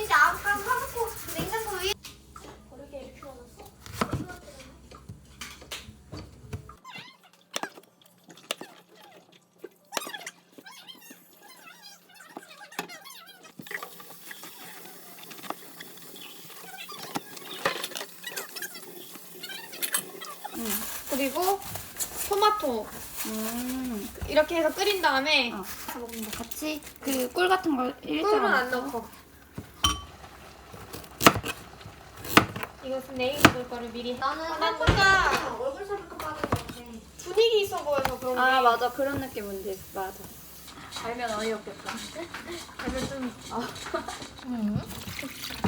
이제 아보카도 사놓고 냉장고 위에 버리게 이렇게 넣어놨어? 그리고 토마토 이렇게 해서 끓인 다음에 다 먹는다. 같이 그 꿀 같은 걸 꿀은 안 넣고 이것은 내일 먹을 거를 미리 나는 뭔가 얼굴 살부터 빠진 것 같아. 분위기 있어 보여서 그런 게. 아 맞아, 그런 느낌인데 맞아. 알면 어이없겠다. 알면 좀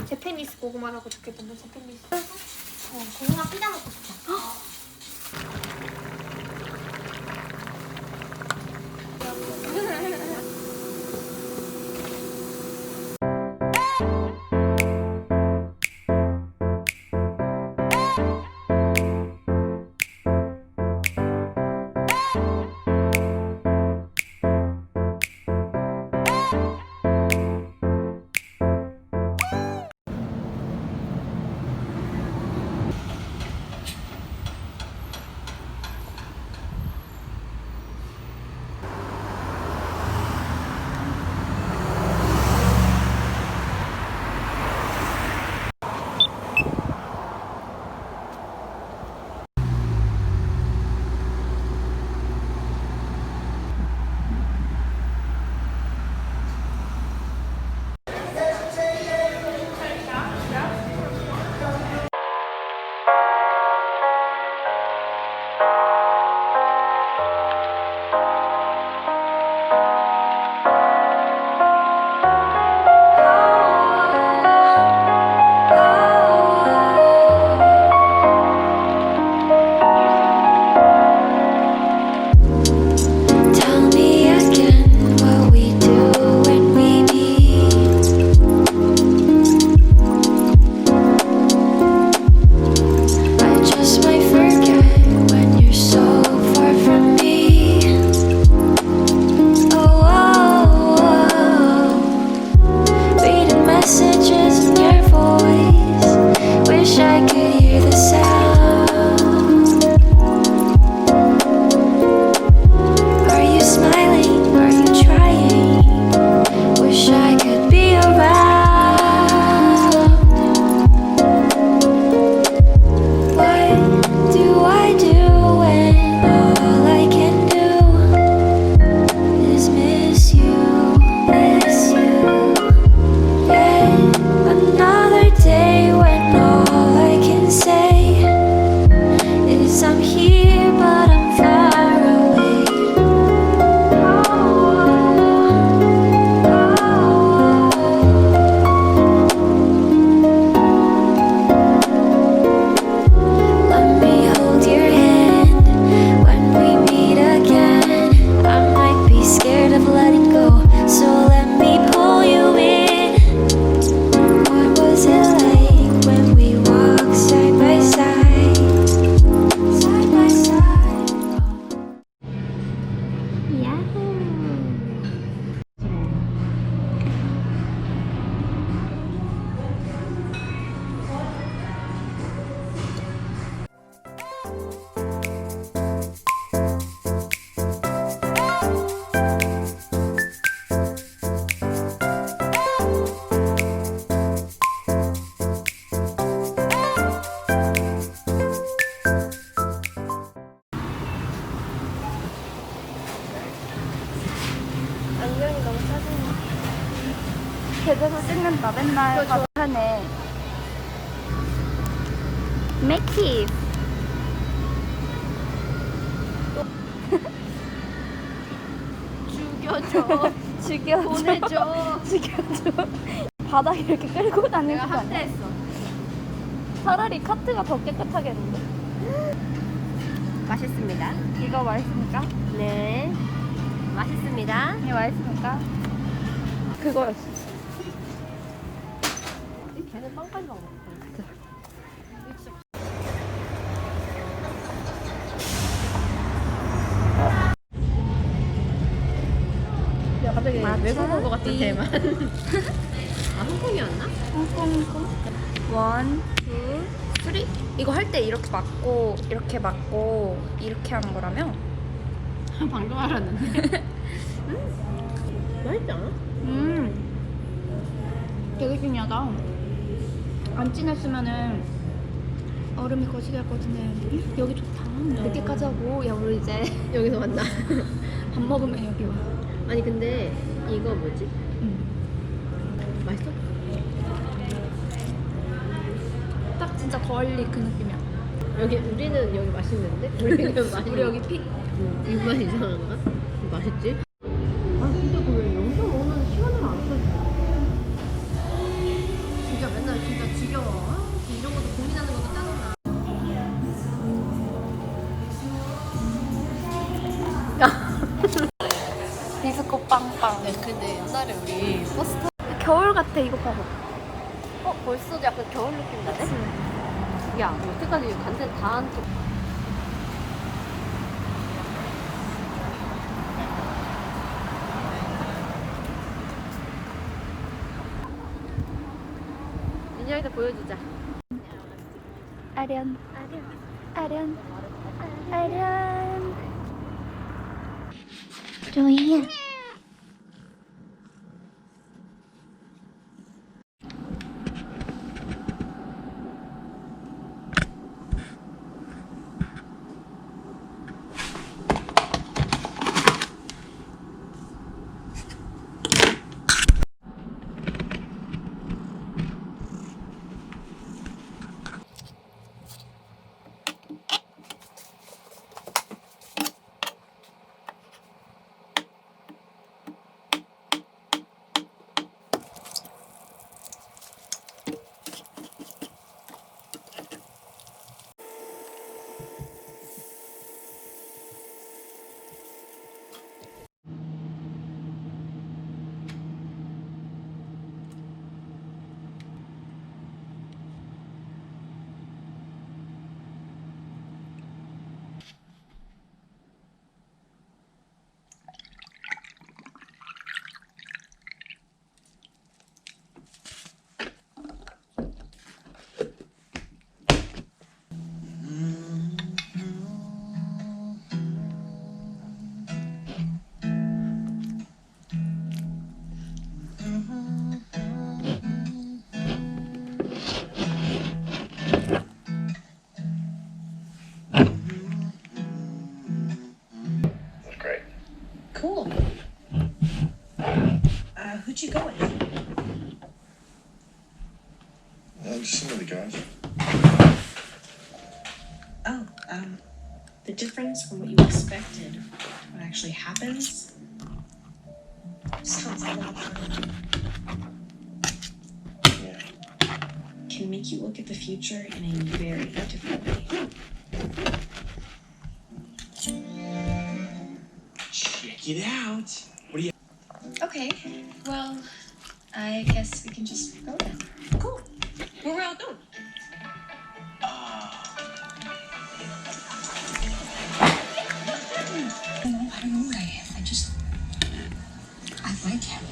제페니스 고구마라고 적혀있던데. 제페니스 고구마 피자 먹고 싶어. 집에서 찍는다 맨날 하네. 맥키 죽여줘. 죽여줘. 보내줘. 죽여줘. 바닥에 이렇게 끌고 다니는 내가 거 아니야? 합체했어. 차라리 카트가 더 깨끗하겠는데. 맛있습니다. 이거 맛있습니까? 네. 맛있습니다. 이게 맛있습니까? 그거였어. 걔는 빵까지 먹어. 야, 갑자기 외국 온 것 같은 대만. 아, 홍콩이었나? 홍콩. 원, 투, 쓰리. 이거 할 때 이렇게 맞고 이렇게 맞고 이렇게 하는 거라며? 방금 알았는데. 맛있지 않아? 되게 신기하다. 안 진했으면은 얼음이 거시기 할 것 같은데 여기 좋다. 늦게까지 하고 야 우리 이제 여기서 만나. 밥 먹으면 여기 와. 아니 근데 이거 뭐지? 맛있어? 딱 진짜 거울리 그 느낌이야. 여기 우리는 여기 맛있는데? 우리는 맛있는. 우리 여기 픽. 입맛 이상한가? 맛있지? 아 진짜 그왜 영상 오면 시간을 안 써줘? 진짜 맨날 진짜 지겨워. 아, 이런 것도 고민하는 것도 짜증나. 디스코 빵빵. 네, 근데 옛날에 우리 버스 타. 겨울 같아 이거 봐봐. 벌써도 약간 겨울 느낌 나네? 야, 여태까지 간데 다 한 쪽. 민영이도 보여주자. 아련. 아련. 아련. 조이야. Cool. Who'd you go with? Just some of the guys. Oh, the difference from what you expected, what actually happens, sounds a lot fun. Yeah. Can make you look at the future in a very different way. Check it out. What do you? Okay, well, I guess we can just go then. Cool. Where we all going? I don't know where I am. I like him.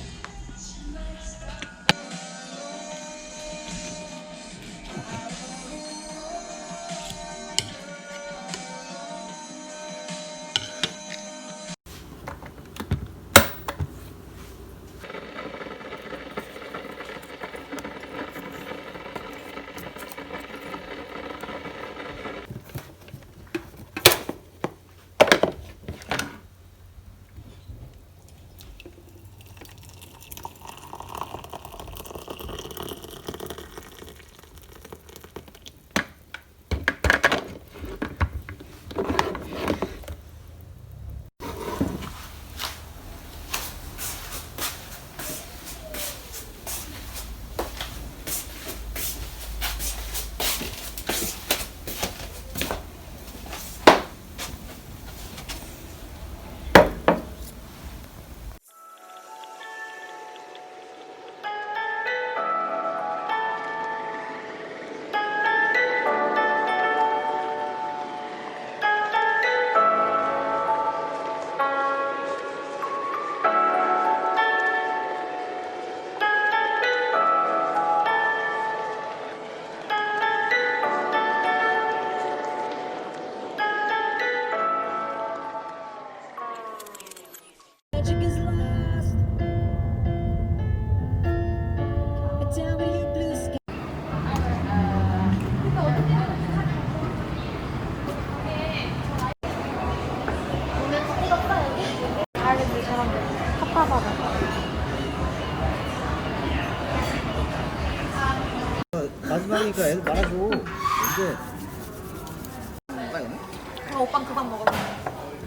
오빠는 그만 먹어.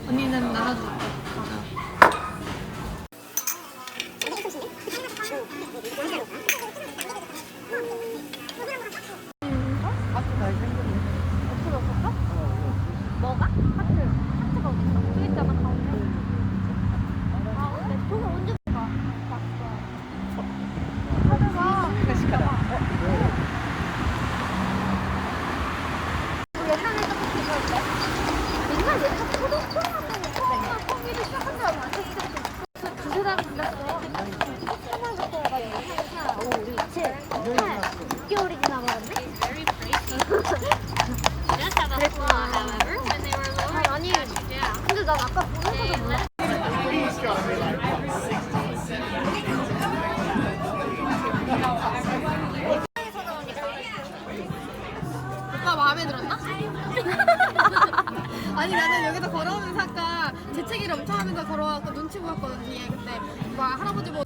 언니는 나눠줘. 뭐가? 하트가 어디 있어? 저기 있잖아 가운데. 아 근데 저기 언제 봤어? 하트가 클래식하다. 예산을 조금 비교할게. 맨날 얘가 초등학생이었는데 거기를 시작한 줄 알았는데 이렇게 두세 달 지났어. 3월부터 해가지고 4, 5, 6, 7, 8, 6개월이 지나버렸네? 그랬구나. 아니 근데 난 아까 보면서도 몰랐어. 오빠 마음에 들었나? 아니 나는 여기서 걸어오면서 아까 재채기를 엄청 하면서 걸어와서 눈치 보였거든 뒤에. 근데 막 할아버지 뭐